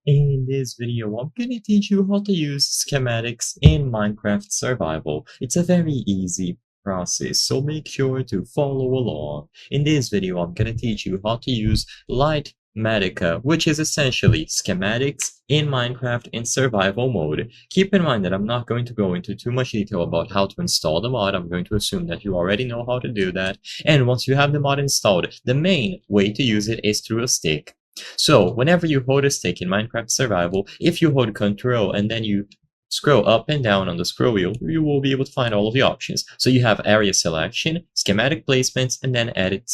In this video, I'm gonna teach you how to use schematics in Minecraft Survival. It's a very easy process, so make sure to follow along. In this video, I'm gonna teach you how to use Litematica, which is essentially schematics in Minecraft in survival mode. Keep in mind that I'm not going to go into too much detail about how to install the mod. I'm going to assume that you already know how to do that. And once you have the mod installed, the main way to use it is through a stick. So whenever you hold a stick in Minecraft Survival, if you hold Control and then you scroll up and down on the scroll wheel, you will be able to find all of the options. So you have area selection, schematic placements, and then edit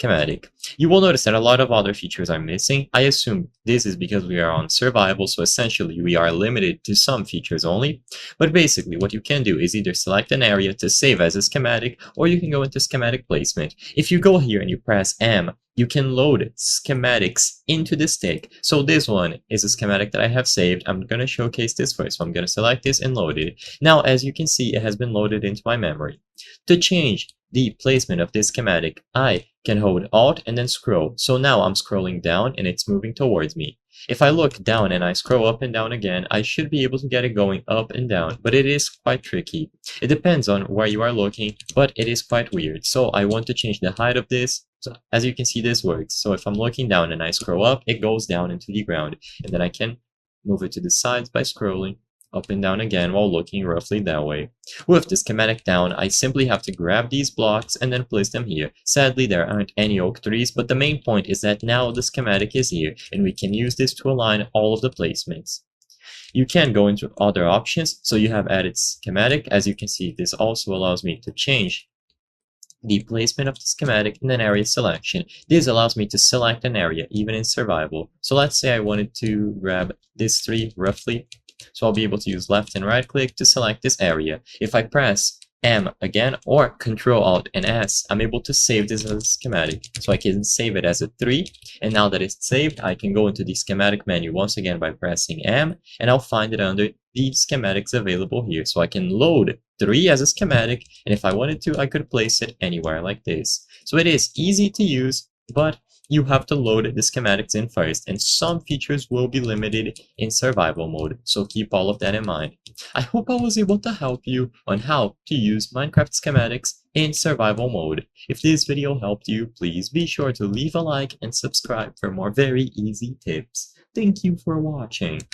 schematic. You will notice that a lot of other features are missing. I assume this is because we are on survival, so essentially we are limited to some features only. But basically what you can do is either select an area to save as a schematic, or you can go into schematic placement. If you go here and you press M, you can load schematics into the stick. So this one is a schematic that I have saved. I'm going to showcase this first. So I'm going to select this and load it. Now, as you can see, it has been loaded into my memory. To change the placement of this schematic, I can hold Alt and then scroll. So now I'm scrolling down and it's moving towards me. If I look down and I scroll up and down again, I should be able to get it going up and down, but it is quite tricky. It depends on where you are looking, but it is quite weird. So I want to change the height of this. So as you can see, this works. So if I'm looking down and I scroll up, it goes down into the ground. And then I can move it to the sides by scrolling up and down again while looking roughly that way. With the schematic down, I simply have to grab these blocks and then place them here. Sadly, there aren't any oak trees, but the main point is that now the schematic is here, and we can use this to align all of the placements. You can go into other options, so you have edit schematic. As you can see, this also allows me to change the placement of the schematic and then area selection. This allows me to select an area even in survival. So let's say I wanted to grab this tree roughly. So I'll be able to use left and right click to select this area. If I press M again or Control Alt and S, I'm able to save this as a schematic. So I can save it as a 3, and now that it's saved, I can go into the schematic menu once again by pressing M, and I'll find it under the schematics available here. So I can load 3 as a schematic, and if I wanted to, I could place it anywhere like this. So it is easy to use, but you have to load the schematics in first, and some features will be limited in survival mode, so keep all of that in mind. I hope I was able to help you on how to use Minecraft schematics in survival mode. If this video helped you, please be sure to leave a like and subscribe for more very easy tips. Thank you for watching.